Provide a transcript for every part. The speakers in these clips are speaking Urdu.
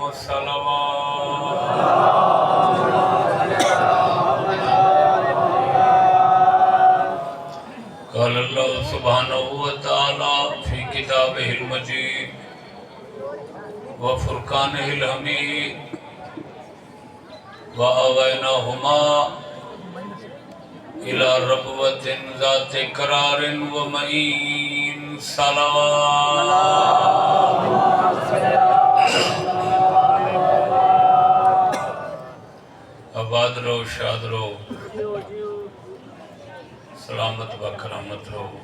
قال اللہ سبحانہ وتعالی فی کتابہ المجید وفرقانہ الحمید وآویناہما الى ربوۃ ذات قرار ومعین صلوات آباد رہو شاد رہو سلامت و کرامت رہو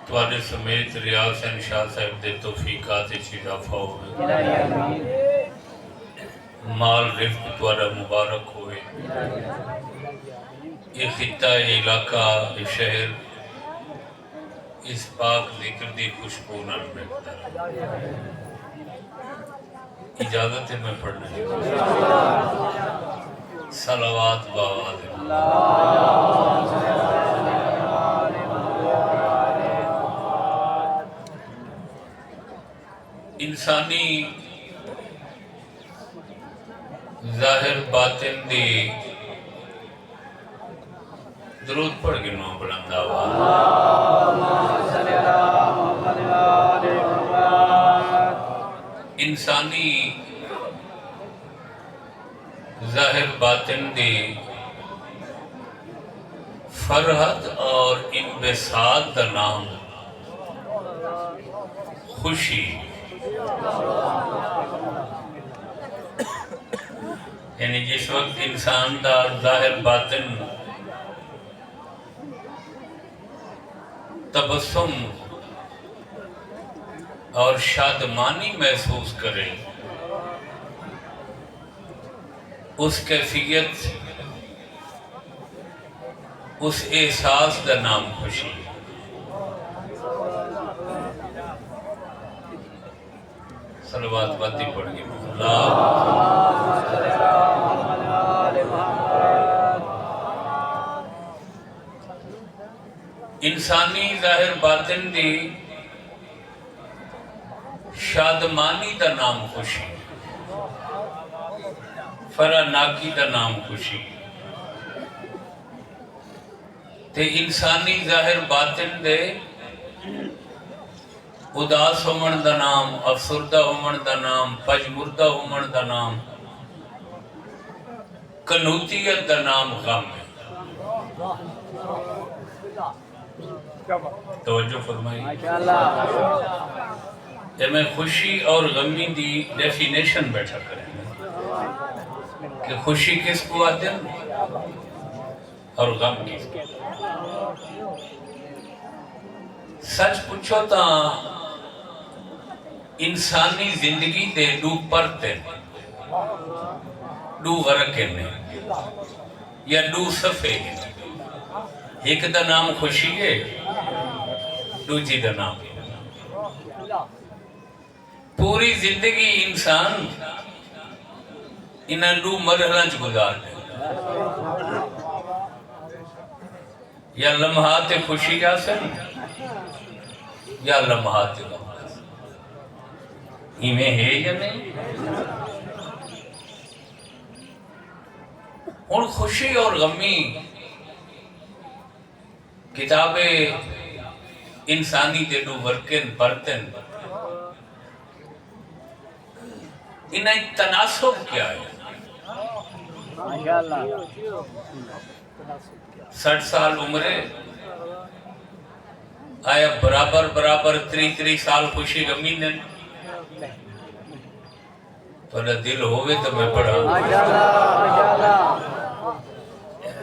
تواڈے سمیت ریاض حسین شاہ صاحب دے توفیقات اضافہ ہوئے مال رزق تواڈا مبارک ہوئے یہ خطہ یہ علاقہ یہ شہر اس پاک ذکر دی خوشبو نال مہکتا رہے اجازت ہے میں پڑھنے صلوات باواد انسانی ظاہر باطن دی درود پڑھ گنو بلند آواز انسانی ظاہر باطن دی فرحت اور انبساط دا نام خوشی یعنی جس وقت انسان دا ظاہر باطن تبسم اور شادمانی محسوس کرے اس کیفیت اس احساس دا نام خوشی صلوات باتی پڑھ گئی اللہ انسانی ظاہر باطن دی شادمانی دا نام خوشی فرا ناکی دا نام خوشی تے انسانی ظاہر باطن دے اداس ہومن دا نام افسردہ ہومن دا نام پجمردہ ہومن دا نام کنوتیت دا نام غم ہے توجہ فرمائی جب میں خوشی اور غمی دی ڈیفینیشن بیٹھا کریں کہ خوشی کس کو آتے ہیں اور غم کس کو سچ پوچھو تا انسانی زندگی دے دو پرتے دو غرقے نے یا دو صفحے ہیں ایک دا نام خوشی ہے دو جی دا نام پوری زندگی انسان انہاں دو مرحلہ گزار دے یا لمحات خوشی جاسن یا لمحات غم ہی میں ہے یا نہیں اور خوشی اور غمی کتاب انسانی دے دو ورکن برتن انہیں تناسب کیا ہے 60 سال عمرے آیا برابر برابر 3 سال خوشی غمی نے تو دل ہوئے تو میں پڑھا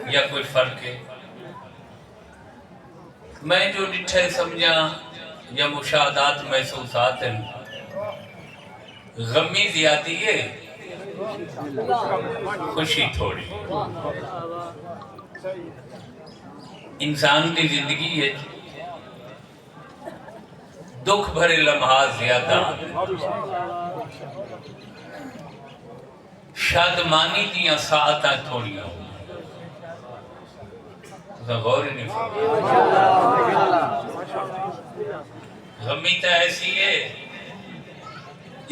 یا کوئی فرق ہے میں جو ڈٹھے سمجھا یا مشاہدات محسوسات ہیں غمی زیادی ہے خوشی تھوڑی انسان کی زندگی ہے دکھ بھرے لمحات زیادہ شادمانی دیاں ساعتاں تھوڑیاں تو غور ہی نہیں فرمایا غمی تو ایسی ہے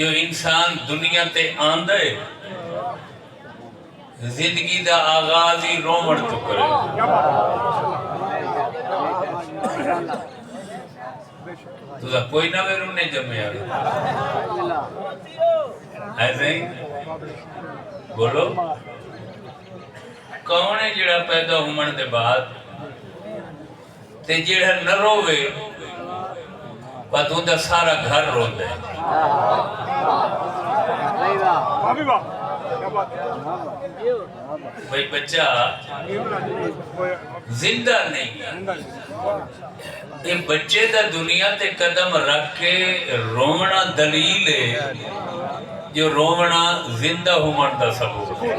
جو انسان دنیا تے آندے زندگی دا آغاز ہی رومڑ تو کرے تو دا کوئی نہ میں رونے جمعے آگا ایسے ہی بولو کون ہے جڑا پیدا ہومن دے بعد تے جڑا نہ روے پتوں دا سارا گھر رون دے بھئی بچہ زندہ نہیں ہے یہ بچے دا دنیا تے قدم رکھ کے رومنا دلیل ہے جو رومنا زندہ ہومن دا ثبوت ہے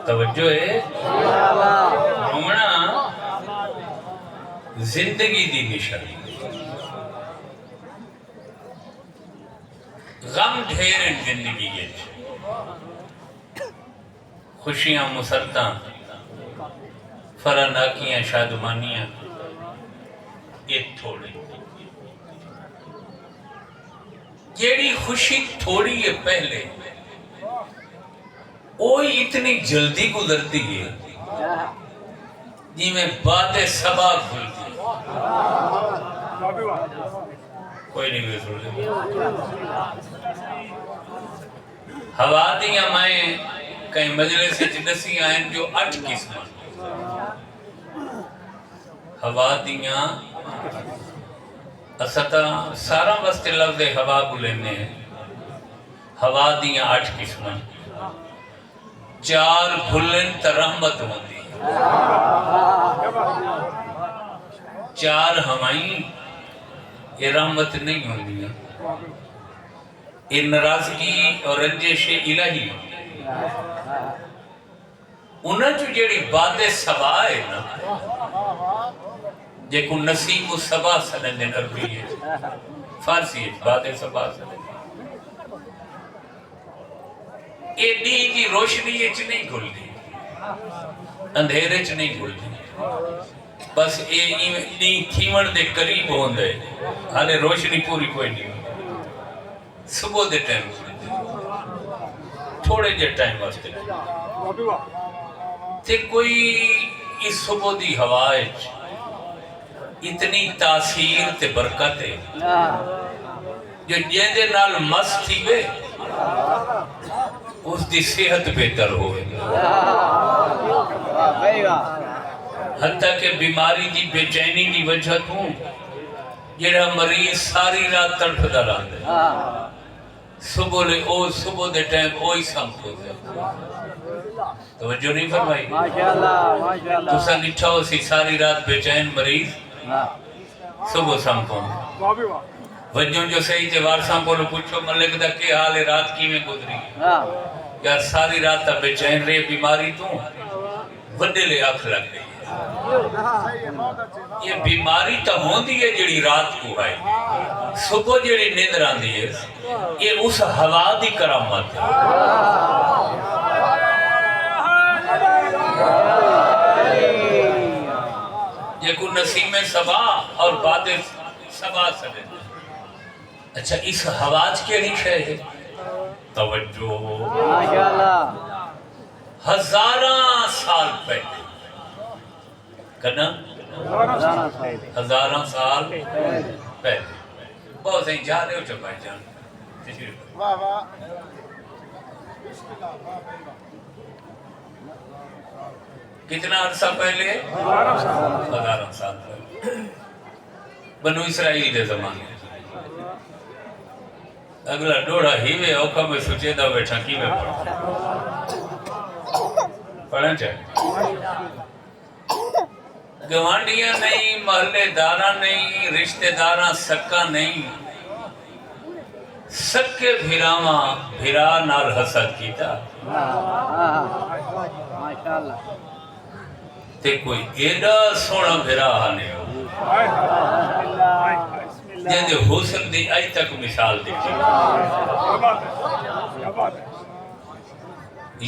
توجہ ہے رومنا زندگی دی نشانی غم ڈھیر ہیں زندگی کے خوشیاں مسرتاں فرناکیاں شادمانیاں ایک تھوڑی جیڑی خوشی تھوڑی ہے پہلے وہی اتنی جلدی گزرتی ہے جی میں بات سبا کھلتی کوئی نہیں بھی سوڑ ہوا دیاں میں کہیں مجلس سے جنسی آئیں جو 8 قسم ہوا دیاں اسطا سارا بستے لفظ ہوا کو لینے ہیں ہوا دیاں 8 قسم 4 بھلن ترحمت ہوندی 4 ہوائیں یہ رحمت نہیں ہوندی یہ ناراضگی اور رنجش الہی انہاں جو جڑی بات سبا ہے نا جیکو نسیم و سبا سنندن عربی ہے فارسی ہے بات سبا سنندن یہ دی کی روشنی اچ نہیں کھل دی اندھیرے چ نہیں کھل دی بس یہ تھیمن دے قریب ہوندے ہالے روشنی پوری کوئی نہیں ہوندی صبح دے ٹائم تھوڑے جے ٹائم واسطے تے کوئی اس صبح دی ہوائے اتنی تاثیر تے برکت ہے جو جیندے نال مست تھی وے اس دی صحت بہتر ہوئے حتیٰ کہ بیماری دی بے چینی دی وجہ تو جڑا مریض ساری رات تڑپدا رہندا صبح لے او صبح دے ٹائم اوہی سمت ہو جائے توجہ نہیں فرمائی ماشاءاللہ تساں ڈٹھا ہو سی ساری رات بے چین مریض صبح سمت ہوں وجوں جو صحیح تے وارثاں کو پوچھو ملک دا کی حال ہے رات کی میں گزری یار ساری رات تا بے چین رہے بیماری تو وڈے لے آنکھ لگ گئی یہ بیماری تا ہوندی ہے جڑی رات کو آئی صبح جڑی نیند راندی ہے یہ اس ہوا دی کرامت ہے یہ کو نسیم سبا اور باد سبا سلے اچھا اس ہواج کے لیے ہے توجہ ہزاراں سال پہلے کنا ہزاراں سال پہلے بہت صحیح جا رہے ہو چپائی جان واہ واہ کتنا عرصہ پہلے ہزاراں سال پہلے بنو اسرائیل دے زمانے اگلا ڈوڑا ہی میں اوکھا میں سوچے دا بیٹھا کی میں پڑھنا چاہے گوانڈیاں نہیں محلے دارہ نہیں رشتہ دارہ سکا نہیں سکے بھیراواں بھیرا نال حسد کیتا تے کوئی ایڈا سونا بھیرا آنے ہو جیندے حسن دی آئی تک مثال دیکھی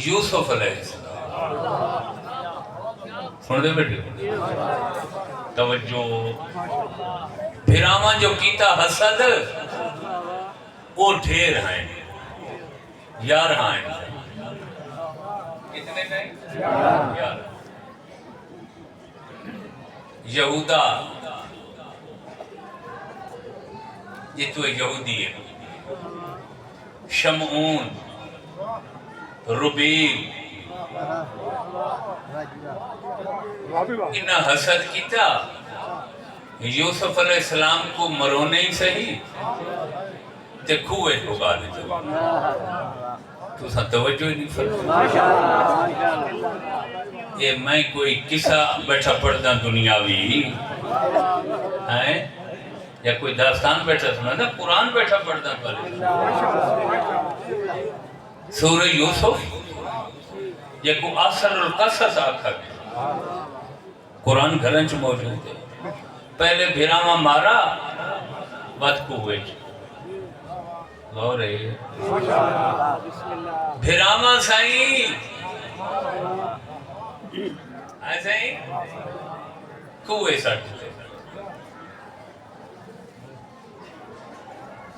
یوسف علیہ السلام سن دے بیٹھے توجہ پھراواں جو کیتا حسد وہ ڈھیر ہیں یار ہیں کتنے نہیں یار یہودا یہ تو یہودی ہے شمعون ربیل انہا حسد کیتا یوسف علیہ السلام کو مرونے ہی صحیح تے کھوئے ہوگا دیتا تو سا توجہ ہی نہیں فرمایا یہ میں کوئی قصہ بیٹھا پڑھتا دنیاوی ہیں یا کوئی داستان بیٹھا سنا نا قرآن بیٹھا پڑھتا پہلے سورہ یوسف یا کوئی اثر القصص آکھا گیا قرآن گھرنچ موجود ہے پہلے بھیراما مارا بات کو ہوئے غور ہے بھیراما سائیں ایسے ہی کوئے ساٹھتے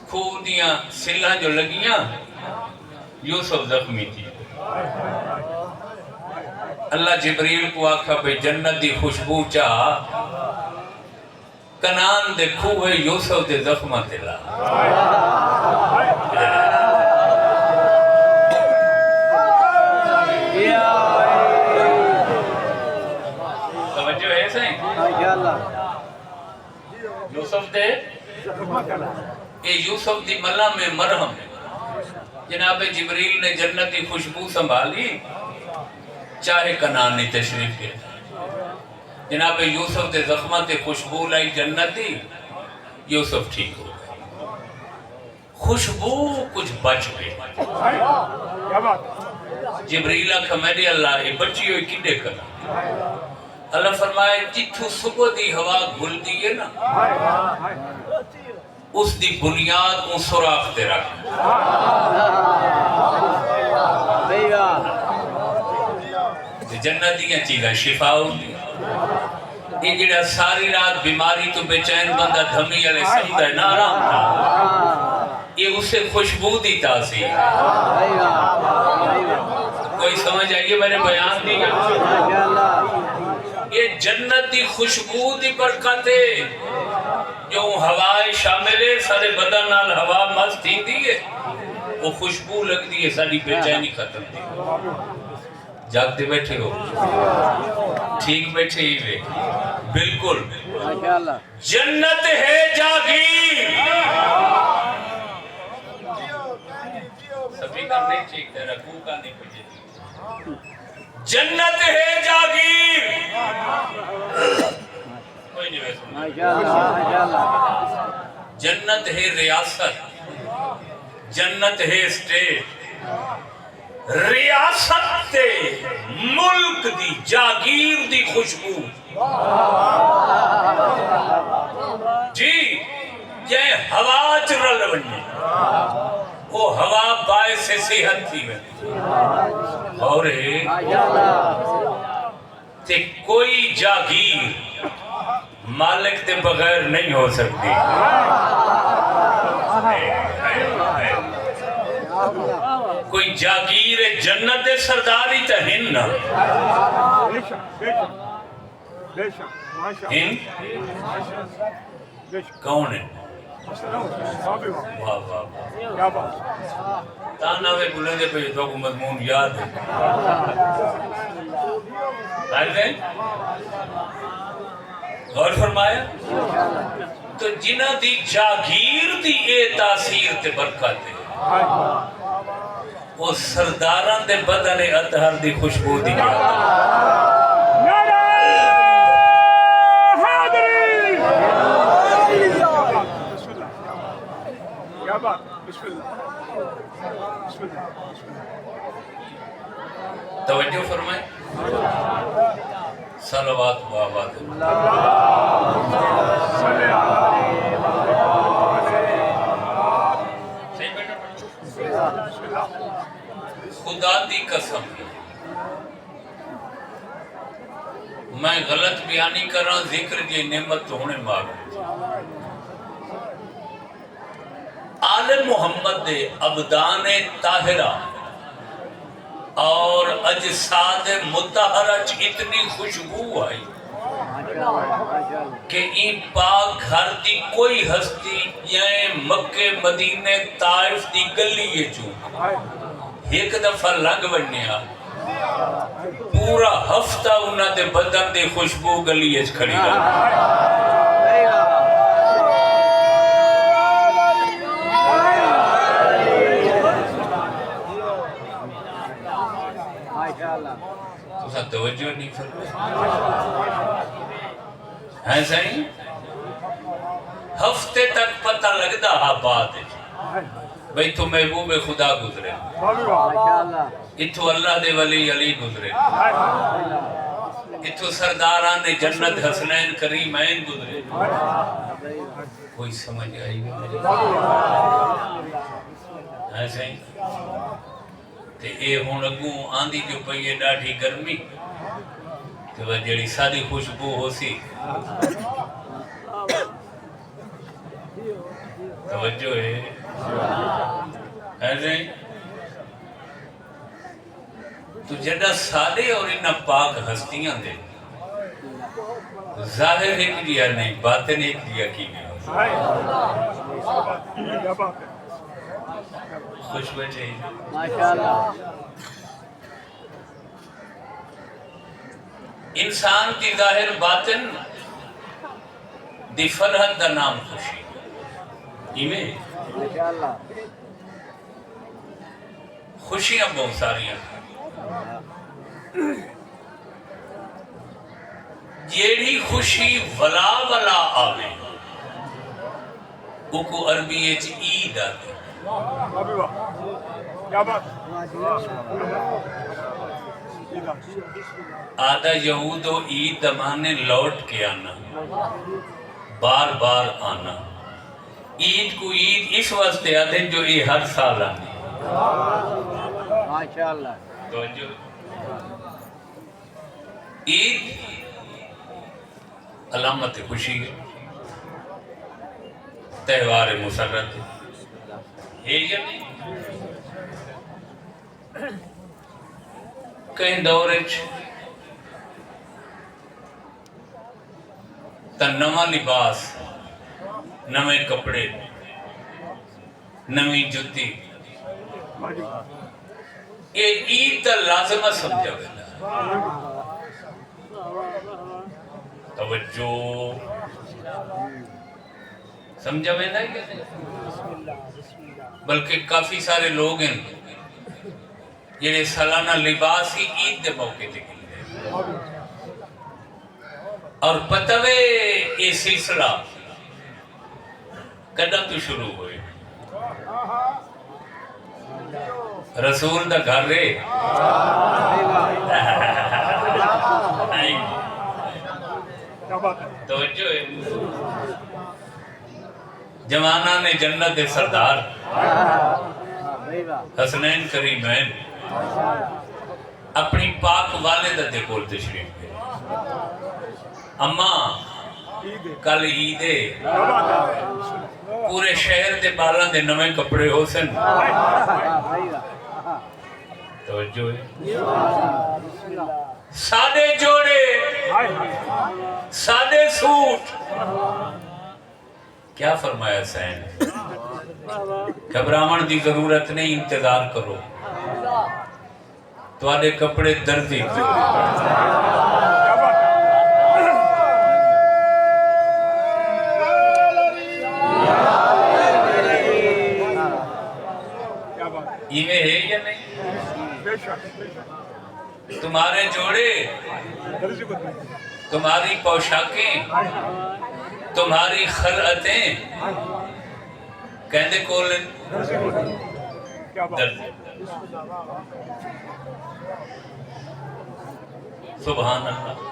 خوب دیاں سلہ جو لگیاں یوسف زخمی تھی اللہ جبریل کو آکھا بے جنت دی خوشبو چاہ کنان دے کھوئے یوسف دے زخمہ تلا توجہ ہے سائیں یوسف دے اے یوسف دی ملا میں مرہم جناب جبریل نے جنتی خوشبو سنبھالی چاہے کنانی تشریف کے جناب یوسف دے زخمت خوشبو لائی جنتی یوسف ٹھیک ہو گئے خوشبو کچھ بچ گئے جبریل کا میری اللہ بچی ہوئی کی دیکھنا اللہ فرمائے جتھو صبح دی ہوا گھل دیئے نا اس دی بنیاد ان سراخ دے رکھ جنتیاں چیزیں شفا ہوگی یہ جڑا ساری رات بیماری تو بے چین بندہ دھمی علیہ سمدہ ہے نارام تھا یہ اسے خوشبو دی تاثیر کوئی سمجھ آئیے میرے بیان دی یہ جنت دی خوشبو دی برکت ہے جو ہوائے شامل ہے سارے بدن نال ہوا مست ہی دی ہے وہ خوشبو لگ دی ہے ساری بے چینی ختم دی جاگتے بیٹھے ہو ٹھیک بیٹھے ہی ہوئے بالکل جنت ہے جاگیر سبھی کا نہیں ٹھیک ہے رکھو کا نہیں پوچھے جنت ہے جاگیر کوئی نہیں ویسے جنت ہے ریاست جنت ہے اسٹیٹ ریاست تے ملک دی جاگیر دی خوشبو جی یہ ہوا چرل بنی وہ ہوا باعث صحت تھی میں اور تے کوئی جاگیر مالک تے بغیر نہیں ہو سکتی کوئی جاگیر جنت سرداری تا ہن ہن کون ہے واہ واہ تانا وے بلندے پہ تو کو مضمون یاد ہے غور فرمایا تو جنہ دی جاگیر دی اے تاثیر تے برکت ہے وہ سرداران دے بدن اطہر دی خوشبو دی توجہ فرمائیں صلوات و آباد خدا دی قسم میں غلط بیانی کراں ذکر جی نعمت ہونے معلوم آل محمد دے ابدان طاہرہ اور اجساد مطہرہ اتنی خوشبو آئی کہ این پاک گھر دی کوئی ہستی یعنی مکہ مدینے طائف دی گلی یہ چون ایک دفعہ لنگ بنیا پورا ہفتہ انہاں دے بدن دے خوشبو گلی اچ کھڑی رہا تو توجہ نہیں فرمائی ہے صحیح ہفتے تک پتہ لگدا ہا بات ہے بھئی تو محبوب خدا گزرے اتھو اللہ دے ولی علی گزرے اتھو سرداران جنت حسنین کریمین گزرے کوئی سمجھ آئی ہے صحیح تے اے ہون اگوں آندھی جو پئیے ڈاٹھی گرمی تے وہ جڑی سادی خوشبو ہو سی توجہ ہے ایسے تو جڑا سادے اور انہا پاک ہستیاں دے ظاہر ایک لیا نہیں باطن ایک لیا کی نہیں خوش بیٹھے ماشاءاللہ انسان کی ظاہر باطن دی فرحت دا نام خوشی ایمیں خوشیاں بہت ساریاں جیڑی خوشی ولا ولا آوے وہ کو عربی ایچ عید آتے آدھا یہود و عید دمانے لوٹ کے آنا بار بار آنا عید کو عید اس واسطے آتے جو یہ ہر سال آنے ماشاءاللہ عید علامت خوشی ہے تہوار مسرت ہے یا نہیں کہیں دورج تا نواں لباس نوے کپڑے نویں جتی یہ عید تا لازمہ سمجھا گیا توجہ سمجھا گیا بلکہ کافی سارے لوگ ہیں جنہیں سالانہ لباس ہی عید دے موقع دکھیں اور پتوے یہ سلسلہ کدھا تو شروع ہوئے رسول دا گھر رے توجہ ہے جوانہ نے جنت دے سردار حسنین کریمین اپنی پاک والدہ دے کول تشریف گئے اماں کل عیدے پورے شہر دے بالاں دے نویں کپڑے ہو سن توجہ ہے سادے جوڑے سادے سوٹ کیا فرمایا سین گھبراہٹ دی ضرورت نہیں انتظار کرو تو آدھے کپڑے دردی ایویں ہے یا نہیں تمہارے جوڑے تمہاری پوشاکیں تمہاری خلعتیں کہندے کولن درد سبحان اللہ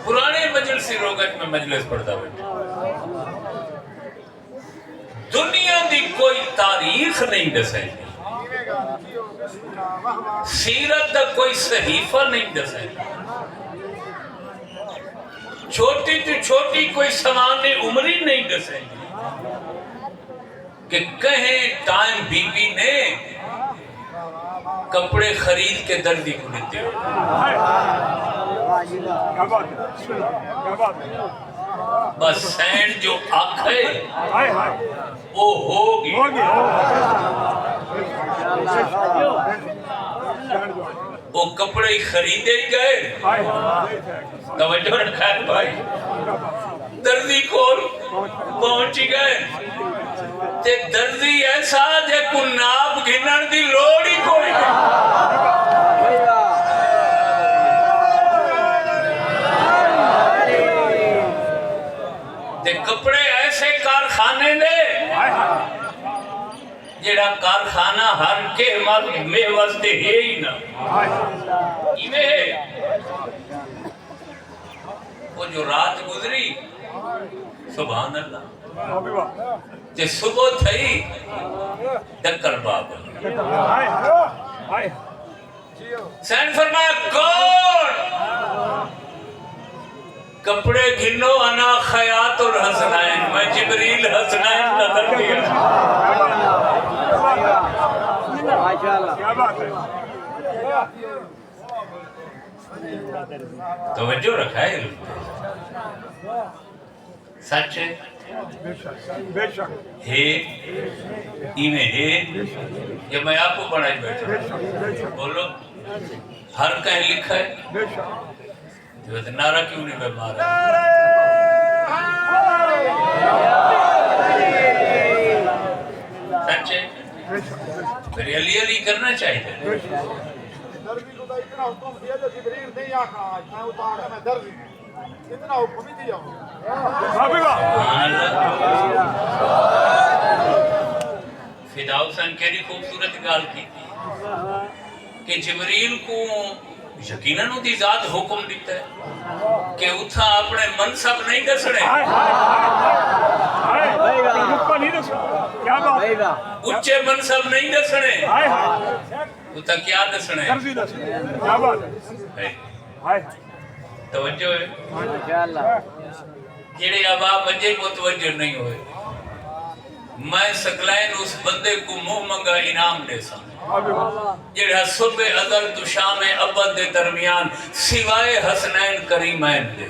پرانے مجلسی روگت میں مجلس پڑھتا بیٹھا دنیا دی کوئی تاریخ نہیں دسیں سیرت دا کوئی صحیفہ نہیں دسے، چھوٹی تو چھوٹی کوئی سامان عمری نہیں دسے کہ کہیں ٹائم بی بی نے کپڑے خرید کے دردی کو دیتے ہو۔ بس سینڈ جو آنکھ ہے وہ ہوگی، وہ کپڑے خریدے گئے، توجہ رکھا ہے بھائی، دردی کو پہنچ گئے تے دردی ایسا جے کو ناپ گھنن دی لوڑ ہی کوئی تے کپڑے ایسے کارخانے دے جیڑا کارخانہ ہر کے میں واسطے ہے ہی نا، وہ جو رات گزری سبحان اللہ تے صبح تھئی ڈکر باب سین فرمایا کون کپڑے گھنو انا خیات الحسنین، میں جبریل حسنین نظر دیا۔ توجہ رکھا ہے سچ ہے ایمیں ہے یہ میں آپ کو بڑھائی بیٹھا بولو ہر کہیں لکھا ہے تو نعرہ کیوں نہیں میں مارا سچ ہے پھر علی علی کرنا چاہیے۔ دربی کو تو اتنا حکم دیا جو جبریل نہیں آکھا آج میں اتارا میں دربی اتنا حکم ہی دیا ہوں۔ فداء حسین کیری خوبصورت گال کی کہ جبریل کو یقیناً دی ذات حکم دیتا ہے کہ اتھا اپنے منصب نہیں دسڑے، اچھے منصب نہیں دسڑے، اتھا کیا دسڑے توجہ ہے جیڑے عوام وجہ متوجہ نہیں ہوئے میں سکلین اس بندے کو منہ منگا انعام دے سا جیڑا صبح ازل تو شام ابد دے درمیان سوائے حسنین کریمین دے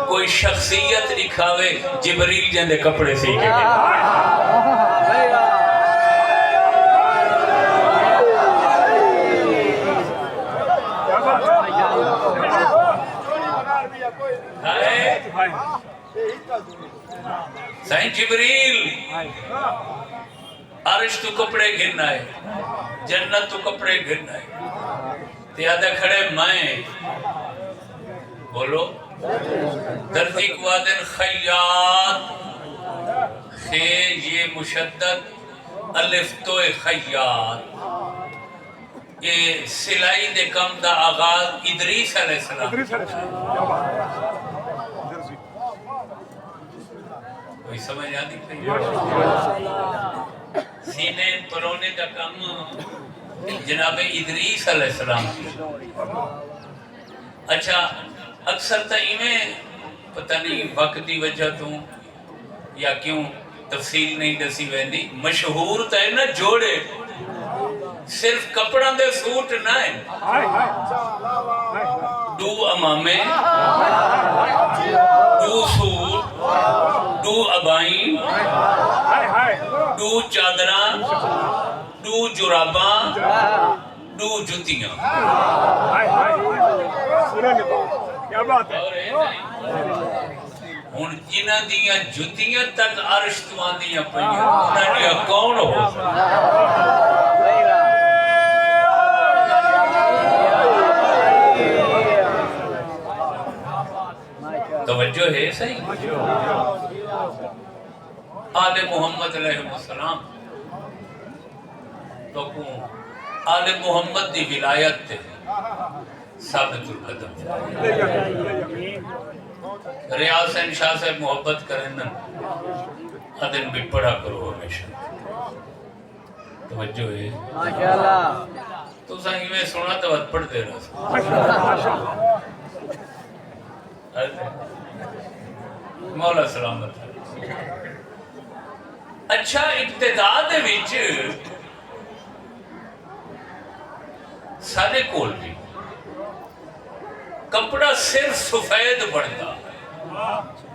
کوئی شخصیت دکھاوے جبریل جندے کپڑے سی کے سائن جبریل عرش تو کپڑے گھرنا ہے جنت تو کپڑے گھرنا ہے تیادہ کھڑے میں بولو دردی قوادن خیات خے یہ مشدد الف تو خیات یہ سلائی دے کم دا آغاز ادریس علیہ السلام کوئی سمجھ آدھی سینے پرونے کا کم جناب ادریس علیہ السلام اچھا اکثر تائیمیں پتہ نہیں وقتی وجہ تو یا کیوں تفصیل نہیں دسی ویندی مشہور تا ہے نا جوڑے صرف کپڑا دے سوٹ نہ ہے دو امامے دو سوٹ دو ابائیں دو چادران دو جراباں دو جتیاں کیا بات ہے ان جنہ دیاں جتیاں تک عرش توان دیاں پہنیاں انہاں دیا کون ہو توجہ ہے صحیح آل محمد علیہ السلام تو کون آل محمد دی ولایت تے ثابت القدم ریاض حسین شاہ سے محبت کرنا ادن بھی پڑھا کرو ہمیشہ توجہ ہے ماشاءاللہ تو سنگی میں سنا تو بات پڑھتے رہا مولا سلامت ہے۔ اچھا ابتدا دے وچ سارے کول بھی کپڑا صرف سفید بنتا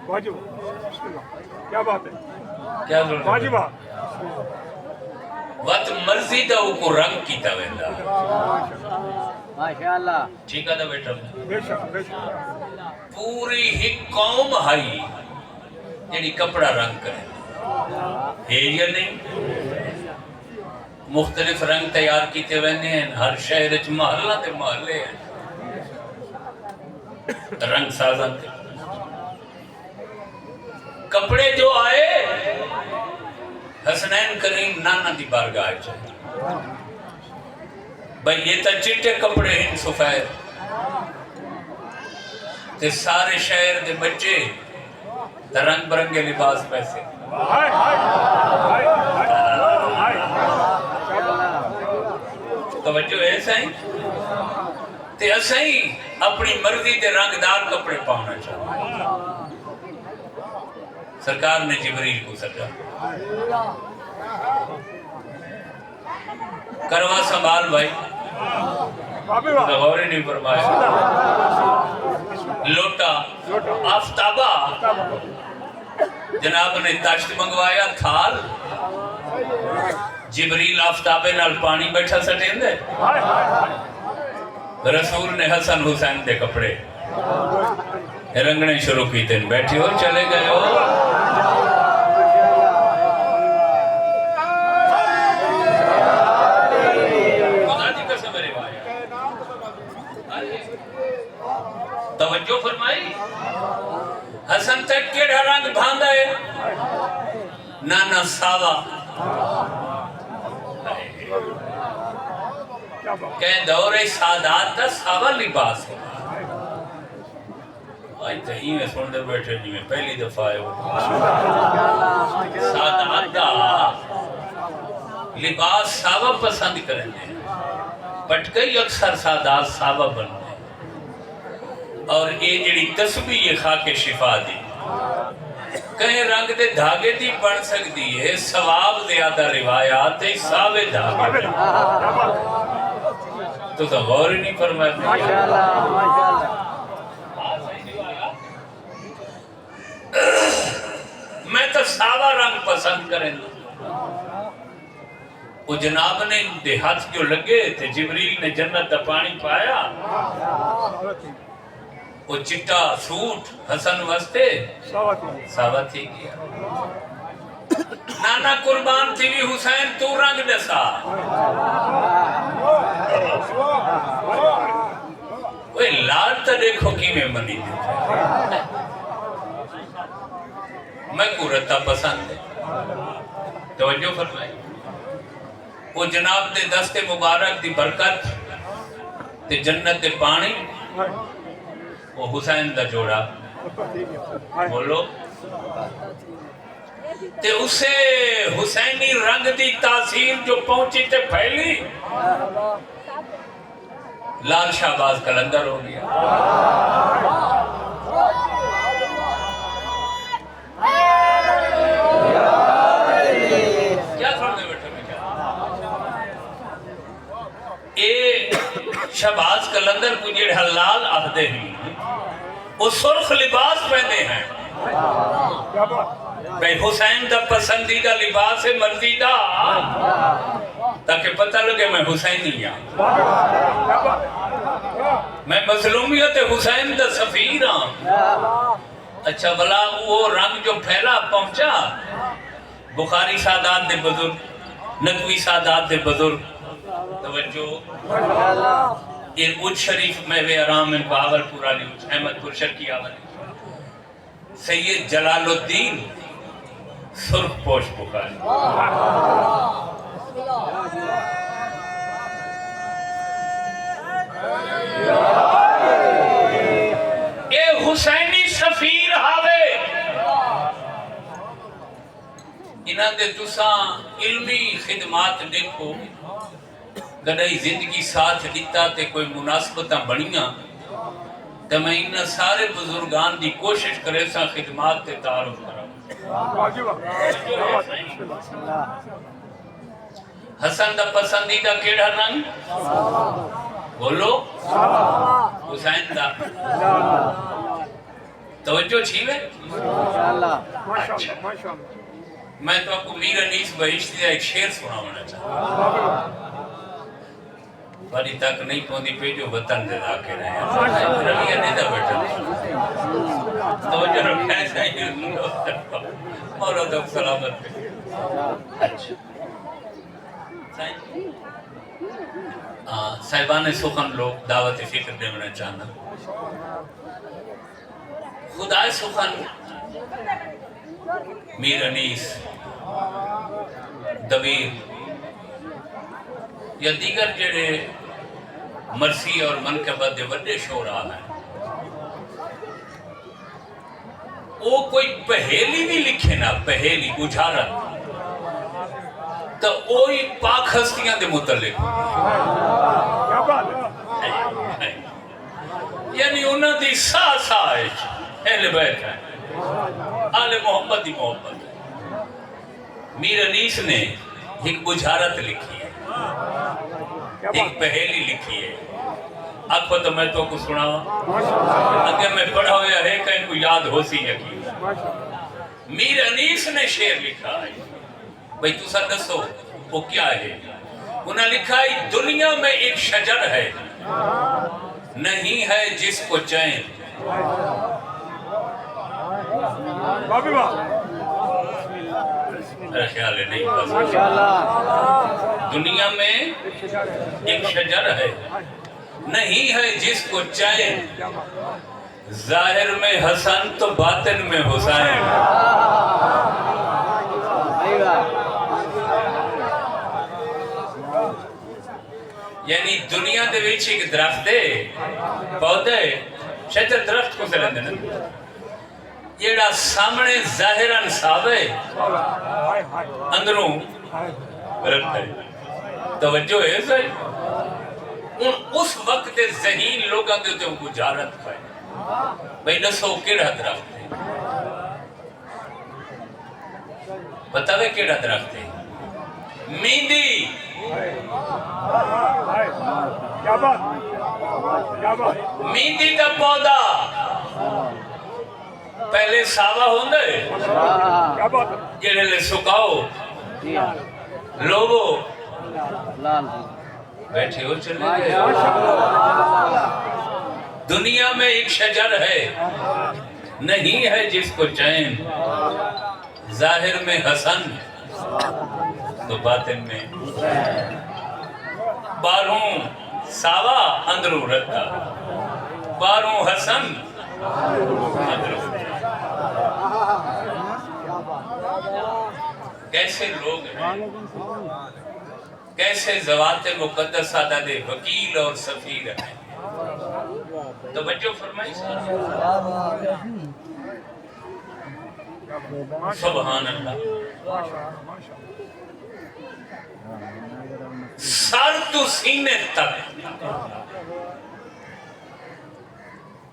واجب کیا بات ہے کیا ضرورت واجب وقت مرضی دا وہ کو رنگ کیتا ویندا ماشاءاللہ ٹھیک ہے نا بیٹا بے شک پوری ہی قوم ہائی جڑی کپڑا رنگ کرے ہے یا نہیں مختلف رنگ تیار کیتے ویندے ہیں ہر شہر وچ محلہ تے محلے ہیں رنگ سازاں تے کپڑے جو آئے حسنین کریم نانا دی بارگاہ چاہیے بھئی یہ تا چٹے کپڑے ہیں سفید تے سارے شہر دے بچے تے رنگ برنگے لباس پیسے توجہ ایسا ہی تے ایسا ہی اپنی مرضی تے رنگدار کپڑے پاؤنا چاہتا سرکار نے جبریل کو سجا کروا سنبھال بھائی غور نہیں فرمایا لوٹا آفتابہ جناب نے تاشت منگوایا تھال جبریل آفتابے نال پانی بیٹھا سٹین دے رسول نے حسن حسین دے کپڑے رنگنے شروع کی تین بیٹھی ہو چلے گئے ہو خدا جی کا سمرے بھائی توجہ فرمائی حسن تک کیڑا رنگ بھاندا ہے نانا ساوا کہ دور سادات دا ساوا لباس ہے آج تہی میں سن دے بیٹھے جی میں پہلی دفعہ ہے سادات دا لباس ساوا پسند کریں گے پٹکئی اکثر سادات ساوا بن گئے اور یہ جڑی تسبیح یہ خاک شفا دی کہیں رنگ دے دھاگے دی بن سکتی ہے ثواب زیادہ روایات ہے ساوے دھاگے تو غور ہی نہیں فرمایا ماشاءاللہ ماشاءاللہ میں تو ساوا رنگ پسند کریں وہ جناب نے دے ہاتھ جو لگے تھے جبریل نے جنت دا پانی پایا وہ چٹا سوٹ حسن وستے ساوا تھی گیا نانا قربان تھی بھی حسین تو رنگ دسا وہ لال تا دیکھو کی میں منی دیتا میں قرطہ پسند ہے توجہ فرمائی وہ جناب دے دست مبارک دی برکت تے جنت دے پانی وہ حسین دا جوڑا بولو تے اسے حسینی رنگ دی تاثیر جو پہنچی تے پھیلی لال شہباز قلندر ہو گیا کیا سننے بیٹھے میں کیا اے شہباز قلندر کو جڑے حلال آہدے ہیں وہ سرخ لباس پہنے ہیں بھئی حسین دا پسندیدہ لباس ہے مرضیدہ تاکہ پتہ لگے میں حسینی ہوں میں مظلومیت حسین دا سفیر ہوں اچھا بلا وہ رنگ جو پھیلا پہنچا بخاری سادات دے بزرگ نقوی سادات دے بزرگ توجہ یہ اجھ شریف محوے ارام میں باور پورانی احمد پرشر کی آوری سید جلال الدین سرخ پوش بخاری اے حسینی سفیر ہاوے یہ انہاں دے تساں علمی خدمات دیکھو کدی زندگی ساتھ دیتا تے کوئی مناسبتاں بنیاں تو میں انہاں سارے بزرگان دی کوشش کرے سا خدمات تے تعارف کرا حسن دا پسندیدہ کیڑا رنگ بولو حسین دا توجہ چھیوے میں تو آپ کو میر انیس بہشتی دا ایک شعر سناونا چاہتا بڑی تک نہیں پوندی پہ جو وطن دے دا کے رہے ہیں رویہ نہیں دا بیٹھا توجہ رکھا ہے سائیں مولا دک سلامت پہ صاحبان سخن لوگ دعوت فکر دیونا چاہنا خدا سخن میر انیس دبیر یا دیگر جڑے مرسی اور منقبت دے وڈے شعراء ہیں وہ کوئی پہیلی بھی لکھے نا پہیلی بجھارت تو وہی پاک ہستیاں دے متعلق یعنی انہوں دی ساہج اہل بیت ہے آل محمد دی محبت ہے میر انیس نے ایک بجھارت لکھی ہے ایک پہیلی لکھی ہے آنکھو تو میں تو کو سنا اگر میں پڑھا ہویا ہے کہ ان کو یاد ہو سی یقین میر انیس نے شعر لکھا ہے بھئی تو سا دسو وہ کیا ہے انہوں نے لکھا ہے دنیا میں ایک شجر ہے نہیں ہے جس کو چین میرا خیال ہے نہیں بس دنیا میں ایک شجر ہے نہیں ہے جس کو چین ظاہر میں حسن تو باطن میں حسین یعنی دنیا دے وچ ایک درخت ہے پودے شجر درخت کو سلندے نا جیڑا سامنے ظاہراً ساوے اندروں رکھتا ہے توجہ ہے صحیح اس وقت ذہین لوگاں دے تے گجارت پائے بھئی دسو کیڑا درخت ہے بتاوے کیڑا درخت ہے میندی میندی کا پودا پہلے ساوا ہوندے جڑے لے سکاؤ لوگو بیٹھے ہو چلے گئے دنیا میں ایک شجر ہے نہیں ہے جس کو چین ظاہر میں حسن تو باطن میں باروں ساوا اندروں رکھا باروں حسن اندروں کیسے لوگ ہیں کیسے ذوات مقدسہ دے وکیل اور سفیر ہیں توجہ فرمائی سبحان اللہ سر تو سینے تک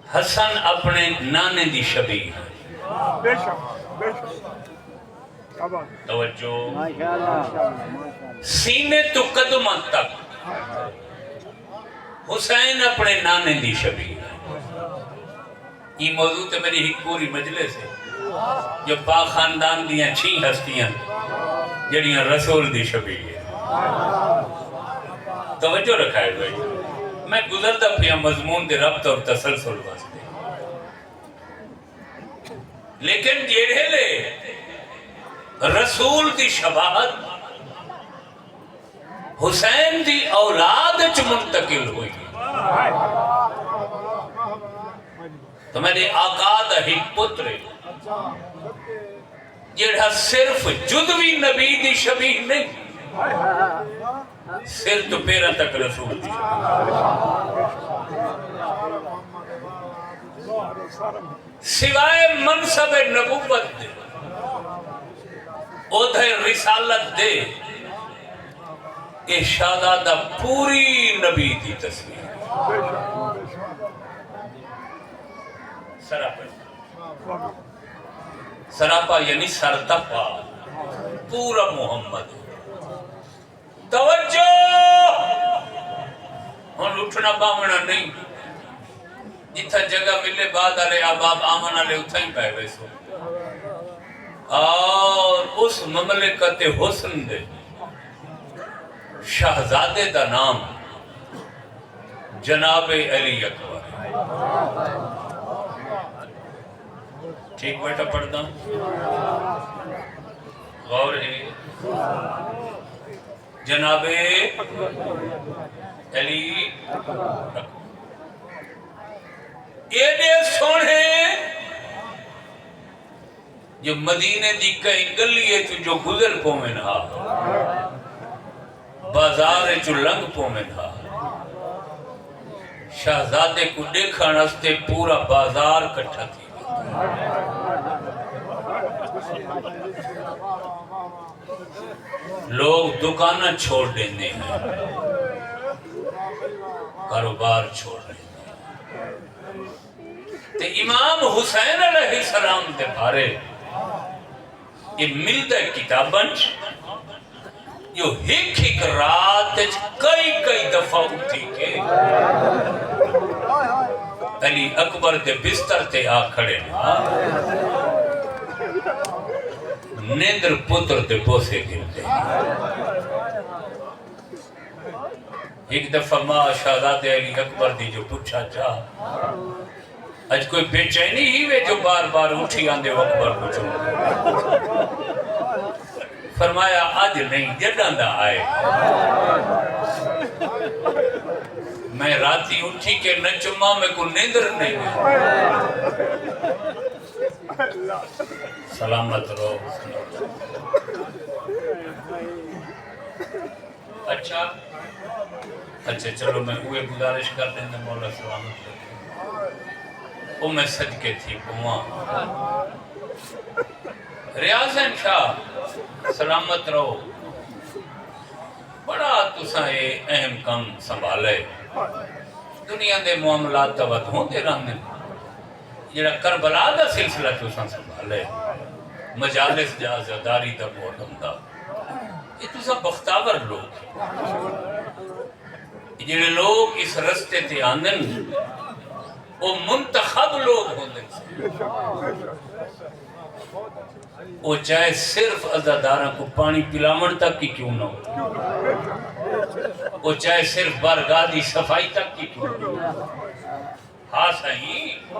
حسن اپنے نانے دی شبیہ بے شک توجہ سینے تو قدمہ تک حسین اپنے نانے دی شبیہ یہ موضوع تے میری ایک پوری مجلس ہے جو پاک خاندان دیاں 6 ہستیاں جڑیاں رسول دی شبیہ ہے توجہ رکھا ہے بھائی میں گزرتا پیا مضمون دے ربط اور تسلسل واسطے لیکن جیڑے لے رسول دی شباہت حسین دی اولاد چ منتقل ہوئی تو میں نے آقا دا ہی پتر جیڑا صرف جدوی نبی دی شبیہ نہیں سر تو پیرا تک رسول دی سوائے منصب نبوت دے ادھر رسالت دے اے شہزادہ پوری نبی دی تصویر سراپا یعنی سرتپا پورا محمد توجہ ہن اٹھنا باونا نہیں جتھا جگہ ملے بعد آلے آباب آمن آلے اتھا ہی پہ ویسو اور اس مملکت حسن دے شہزادے دا نام جناب علی اکبر ٹھیک بیٹا پڑھتا ہوں غور ہے جناب علی ایڈے سونے جو مدینے دی کئی گلی ہے جو گزر پو میں نہا بازار جو لنگ پو میں نہا شہزادے کو دیکھا نستے پورا بازار کٹھا تھی لوگ دکانہ چھوڑ دینے ہیں کاروبار چھوڑ دینے ہیں تے امام حسین علیہ السلام دے بارے یہ ملتا ہے کتاباں جو ایک رات کئی دفعہ اٹھی کے علی اکبر دے بستر تے آ کھڑے نا نیندر پتر دے بوسے گرتے ایک دفعہ ماں شہزادے علی اکبر دی جو پوچھا چاہ آج کوئی بے چینی ہی وے جو بار بار اٹھی آندے اکبر پوچھو فرمایا آج نہیں جڑاں دا آئے میں راتی اٹھی کے نچما میں کو نیندر نہیں سلامت رہو اچھا چلو میں اوے گزارش کر دیں گے مولا سلامت رہو او میں صدقے تھی پوہاں ریاضین شاہ سلامت رہو بڑا تساں اے اہم کام سنبھالے دنیا دے معاملات تبت ہوں دے رہنے جڑا کربلا دا سلسلہ تساں سنبھالے مجالس جا زداری دا بہتم دا یہ تساں بختاور لوگ جڑے لوگ اس رستے تے آندن وہ منتخب لوگ ہوندن وہ چاہے صرف عزادارہ کو پانی پلامن تک کی کیوں نہ ہو وہ چاہے صرف بارگاہ دی صفائی تک کی کیوں نہ ہو ہاں صحیح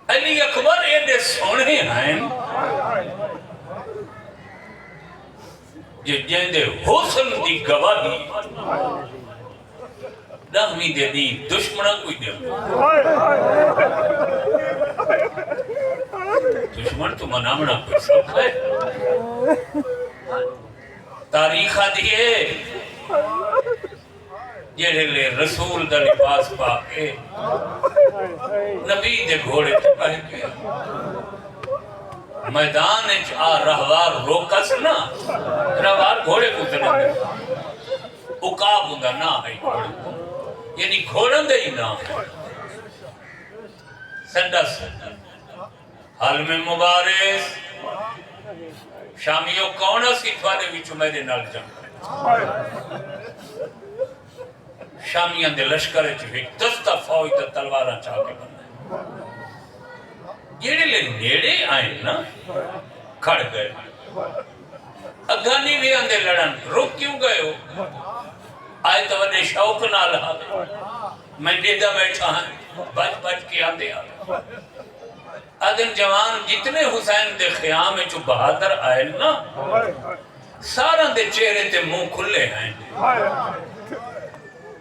علی اکبر ایڈے سونے ہیں جو جیندے حسن دی گواہی نحوی دے دی دشمنہ کوئی دے دشمن تو منامنا کوئی سب ہے تاریخہ دیئے جیڑے لے رسول دا لباس پاکے نبی دے گھوڑے تپاہ کے میدان آ رہوار روکس نا رہوار گھوڑے کو تنگے اقاب ہوں نہ ہے گھوڑے کو یعنی گھوڑن دے ہی نہ ہے سندس حال میں مبارس شامیوں کون سی تھوڑے ویچو میرے نال جنگ شامیاں دے لشکر چوہی دستا فوج دا تلوارہ چاہ کے بننے یہ لے نیڑے آئیں نا کھڑ گئے اگانی بھی اندے لڑن رک کیوں گئے ہو آئے تو انہیں شوق نہ لہا دے میں دیدہ بیٹھا ہیں بچ کے آدھے آدم جوان جتنے حسین دے خیام میں جو بہادر آئے نا سارا دے چہرے تے منہ کھلے ہیں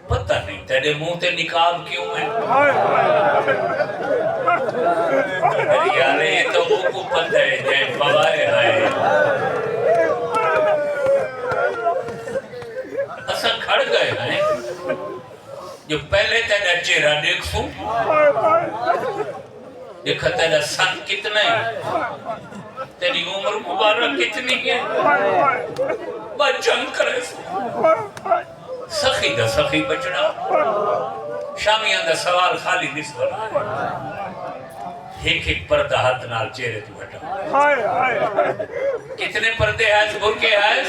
پتہ نہیں تیرے منہ تے نکاب کیوں ہے یارے یہ تو منہ کو پتہ ہے جائے پوائے آئے اساں کھڑ گئے ہیں جو پہلے تیرا چہرہ دیکھ سوں دیکھا تیرا سن کتنا ہے تیری عمر مبارک کتنی ہے بس جنگ کرے سخی دا سخی بچڑا شامیاں دا سوال خالی نسبت ایک ایک پردہ ہاتھ نال چہرے تو ہٹا کتنے پردے ہیں برکے ہیں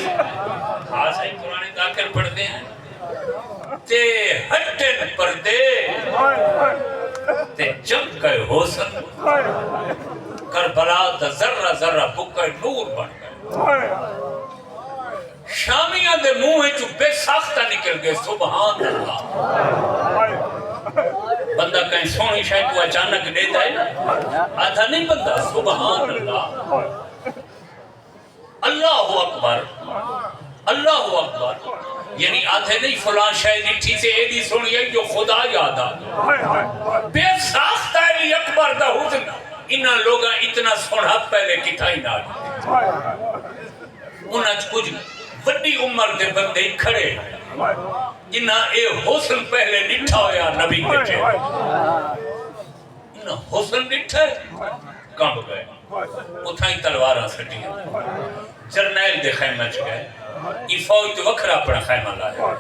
ہاں صحیح قرآن داخل پڑھتے ہیں تے ہٹن پردے تے جم کے حسن کربلا دا ذرہ ذرہ بکے نور بن گئے شامیاں دے منہ چو بے ساختہ نکل گئے سبحان اللہ بندہ کہیں سونی شاید کو اچانک دیتا ہے نا آدھا نہیں بندہ سبحان اللہ اللہ اکبر اللہ اکبر یعنی آدھے نہیں فلان شاید اٹھی سے ایدی سنی ہے جو خدا یاد آدھا بے ساختہ علی اکبر دا حسن انہاں لوگاں اتنا سونا پہلے کتائی نہ انہاں کچھ بڑی عمر دے بندے کھڑے انہاں اے حسن پہلے نٹھا ہویا نبی کے چہرے انہاں حسن نٹھا کم گئے اتھائیں تلوارہ سٹی جرنیل دے خیمہ چ گئے ای فوج تو وکھرا اپنا خیمہ لائے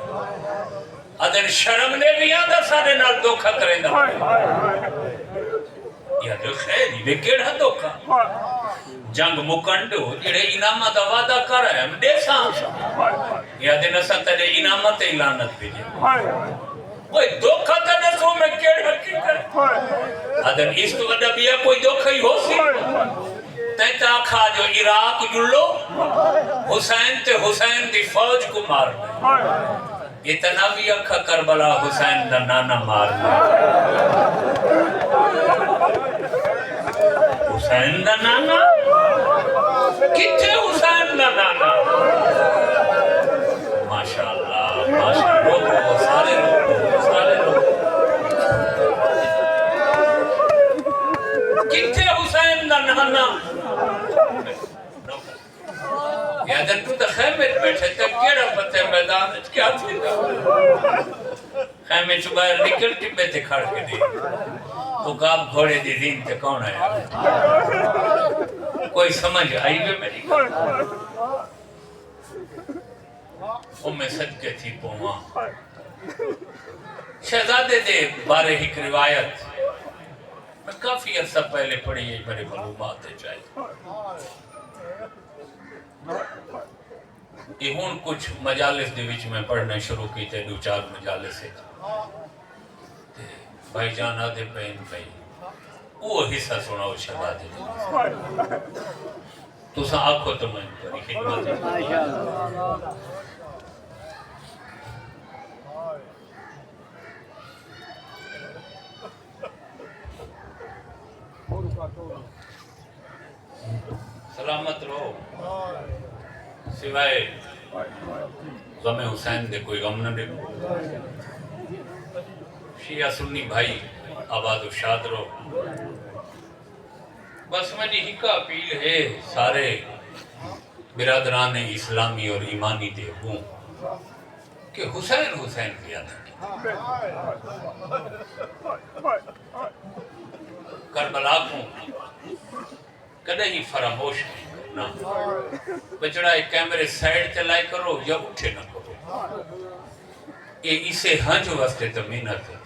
ادن شرم نے بھی آدھا سارے نال دھوکھا کریں دا یا جو خیلی بے کیڑا دھوکھا جنگ مکنڈ ہو جڑے انعامت وعدہ کر رہے ہم دے ساں یا دن اسا تلے انعامت اعلانت بھیجے کوئی دھوکھا تا نسو میں کیڑا کی کر ادن اس تو وڈا بیا کوئی دھوکھا ہی ہو سی تیتا کھا جو عراق جلو حسین تے حسین دی فوج کو مارنا اتنا بھی اکھا کربلا حسین دا نانا مارنا حسین دا نانا کتھے حسین دا نانا ماشاءاللہ ماشاءاللہ سارے لوگ کتھے حسین دا نانا یادن تو تا خیمے بیٹھے تا کیڑا پتے میدان کیا تھی گا خیمے چو باہر نکل ٹبے تے کھڑ کے دی تو کام گھوڑے دی دین تے کون آیا کوئی سمجھ آئی گئے میری میں صدقے تھی پوما شہزادے دے بارے ایک روایت میں کافی عرصہ پہلے پڑھی ہے میرے معلومات چاہیے یہ ہون کچھ مجالس دے وچ میں پڑھنا شروع کی تے دو چار مجالس ہے بھائی جان آدھے پہن پہن وہ حصہ سناؤ شہزادے دے تو سا آنکھو تو میں پڑھی خدمت ہے سلامت رہو سوائے غم حسین دے کوئی غم نہ دے شیعہ سنی بھائی آباد و شاد رہو بس میری ہکا اپیل ہے سارے برادران اسلامی اور ایمانی دے ہوں کہ حسین حسین کی یاد کربلا کو کدے ہی فراموش نہیں کرنا بچڑا ایک کیمرے سائیڈ تے لائے کرو یا اٹھے نہ کرو یہ اسے ہنج واسطے تمینت ہے